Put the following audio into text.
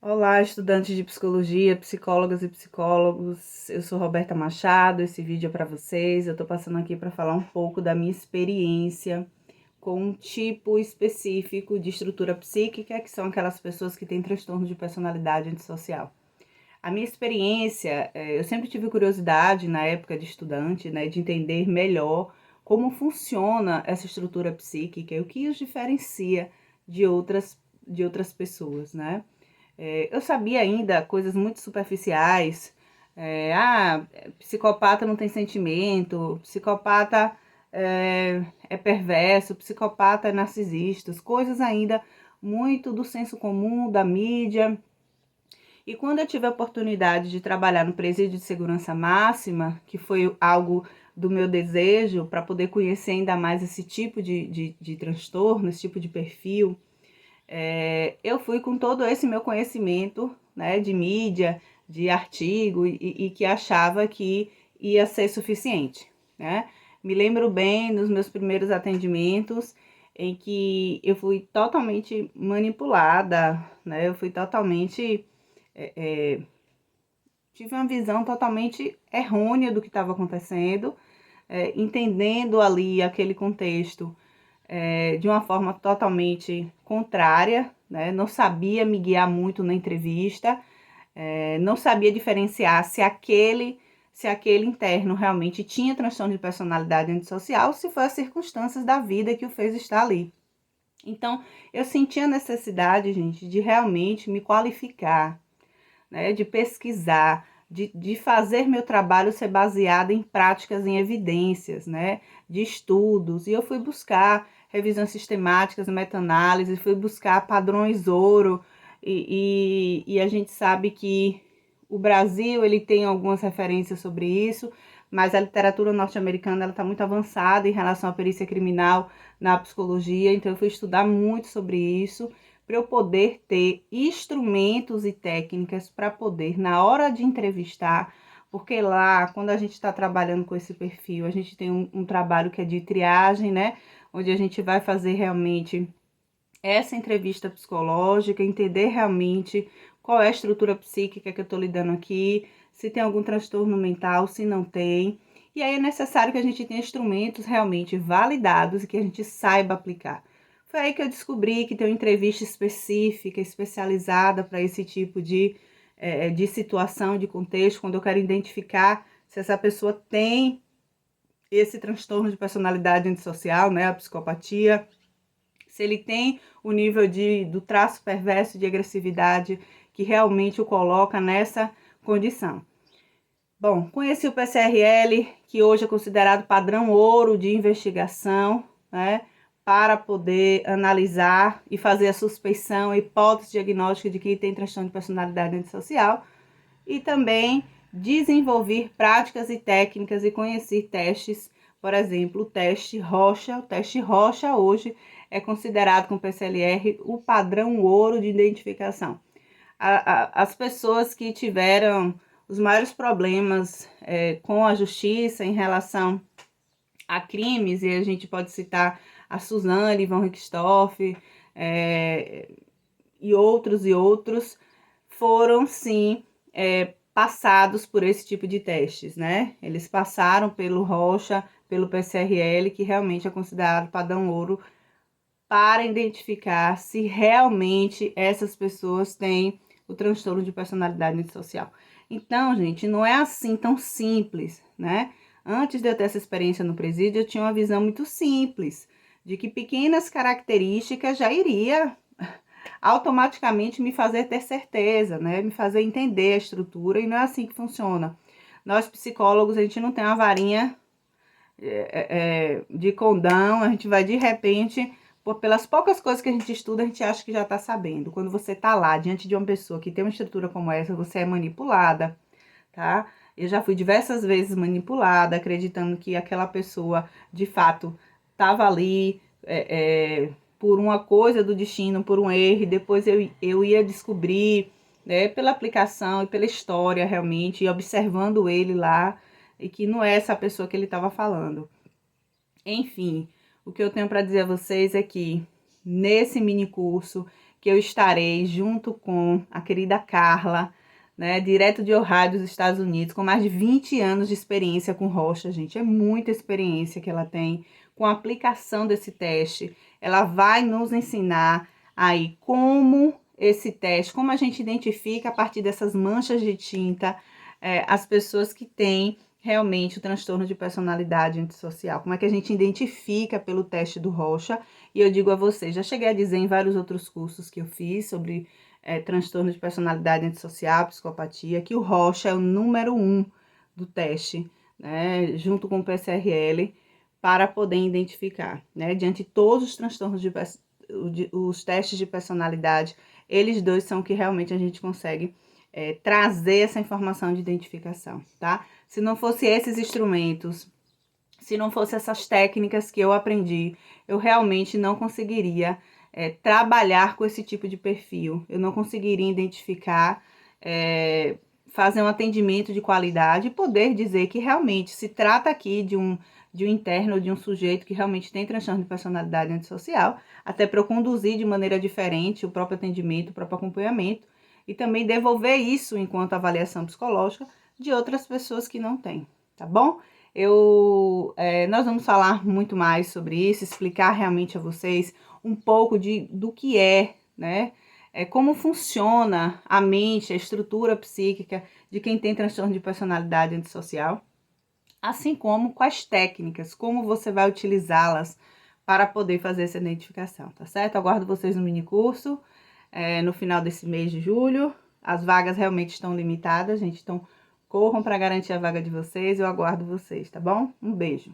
Olá, estudantes de psicologia, psicólogas e psicólogos. Eu sou Roberta Machado. Esse vídeo é para vocês. Eu tô passando aqui para falar um pouco da minha experiência com um tipo específico de estrutura psíquica, que são aquelas pessoas que têm transtorno de personalidade antissocial. A minha experiência, eu sempre tive curiosidade na época de estudante, né, de entender melhor como funciona essa estrutura psíquica e o que os diferencia de outras pessoas, né? Eu sabia ainda coisas muito superficiais. Psicopata não tem sentimento, psicopata é perverso, psicopata é narcisista, coisas ainda muito do senso comum, da mídia. E quando eu tive a oportunidade de trabalhar no presídio de segurança máxima, que foi algo do meu desejo para poder conhecer ainda mais esse tipo de transtorno, esse tipo de perfil, eu fui com todo esse meu conhecimento, né, de mídia, de artigo, e que achava que ia ser suficiente, né? Me lembro bem nos meus primeiros atendimentos em que eu fui totalmente manipulada, né? Eu fui totalmente tive uma visão totalmente errônea do que estava acontecendo, entendendo ali aquele contexto de uma forma totalmente contrária, né? Não sabia me guiar muito na entrevista, não sabia diferenciar se aquele interno realmente tinha transtorno de personalidade antissocial, se foi as circunstâncias da vida que o fez estar ali. Então, eu senti a necessidade, gente, de realmente me qualificar, né, de pesquisar, de fazer meu trabalho ser baseado em práticas, em evidências, né, de estudos. E eu fui buscar revisões sistemáticas, meta-análise, fui buscar padrões ouro, e a gente sabe que o Brasil ele tem algumas referências sobre isso, mas a literatura norte-americana está muito avançada em relação à perícia criminal na psicologia, então eu fui estudar muito sobre isso, para eu poder ter instrumentos e técnicas para poder, na hora de entrevistar, porque lá, quando a gente está trabalhando com esse perfil, a gente tem um trabalho que é de triagem, né? Onde a gente vai fazer realmente essa entrevista psicológica, entender realmente qual é a estrutura psíquica que eu estou lidando aqui, se tem algum transtorno mental, se não tem. E aí é necessário que a gente tenha instrumentos realmente validados e que a gente saiba aplicar. Foi aí que eu descobri que tem uma entrevista específica, especializada para esse tipo de situação, de contexto, quando eu quero identificar se essa pessoa tem esse transtorno de personalidade antissocial, né, a psicopatia, se ele tem o nível do traço perverso de agressividade que realmente o coloca nessa condição. Bom, conheci o PCRL, que hoje é considerado padrão ouro de investigação, né, para poder analisar e fazer a suspeição, a hipótese diagnóstica de que tem transtorno de personalidade antissocial, e também desenvolver práticas e técnicas e conhecer testes, por exemplo, o teste Rocha. O teste Rocha hoje é considerado com o PCLR o padrão ouro de identificação. As pessoas que tiveram os maiores problemas com a justiça em relação a crimes, e a gente pode citar a Suzane von Richthofen, e outros, foram sim passados por esse tipo de testes, né? Eles passaram pelo Rocha, pelo PCRL, que realmente é considerado padrão ouro para identificar se realmente essas pessoas têm o transtorno de personalidade antissocial. Então, gente, não é assim tão simples, né? Antes de eu ter essa experiência no presídio, eu tinha uma visão muito simples, de que pequenas características já iria automaticamente me fazer ter certeza, né? Me fazer entender a estrutura, e não é assim que funciona. Nós psicólogos, a gente não tem uma varinha de condão, a gente vai de repente, pelas poucas coisas que a gente estuda, a gente acha que já tá sabendo. Quando você tá lá, diante de uma pessoa que tem uma estrutura como essa, você é manipulada, tá? Eu já fui diversas vezes manipulada, acreditando que aquela pessoa, de fato, tava ali por uma coisa do destino, por um erro, e depois eu ia descobrir, né, pela aplicação e pela história, realmente, e observando ele lá, e que não é essa pessoa que ele estava falando. Enfim, o que eu tenho para dizer a vocês é que nesse mini curso que eu estarei junto com a querida Carla, né, direto de Ohio, dos Estados Unidos, com mais de 20 anos de experiência com rocha, gente. É muita experiência que ela tem com a aplicação desse teste. Ela vai nos ensinar aí como esse teste, como a gente identifica a partir dessas manchas de tinta, as pessoas que têm realmente o transtorno de personalidade antissocial. Como é que a gente identifica pelo teste do Rocha? E eu digo a vocês, já cheguei a dizer em vários outros cursos que eu fiz sobre transtorno de personalidade antissocial, psicopatia, que o Rocha é o número 1 do teste, né, junto com o PSRL, para poder identificar, né, diante de todos os transtornos os testes de personalidade, eles dois são que realmente a gente consegue trazer essa informação de identificação, tá? Se não fosse esses instrumentos, se não fosse essas técnicas que eu aprendi, eu realmente não conseguiria trabalhar com esse tipo de perfil. Eu não conseguiria identificar, fazer um atendimento de qualidade e poder dizer que realmente se trata aqui de um interno, de um sujeito que realmente tem transtorno de personalidade antissocial, até para eu conduzir de maneira diferente o próprio atendimento, o próprio acompanhamento, e também devolver isso enquanto avaliação psicológica de outras pessoas que não têm, tá bom? Nós vamos falar muito mais sobre isso, explicar realmente a vocês um pouco do que né? Como funciona a mente, a estrutura psíquica de quem tem transtorno de personalidade antissocial, assim como quais técnicas, como você vai utilizá-las para poder fazer essa identificação, tá certo? Aguardo vocês no minicurso, no final desse mês de julho. As vagas realmente estão limitadas, gente, então corram para garantir a vaga de vocês, eu aguardo vocês, tá bom? Um beijo.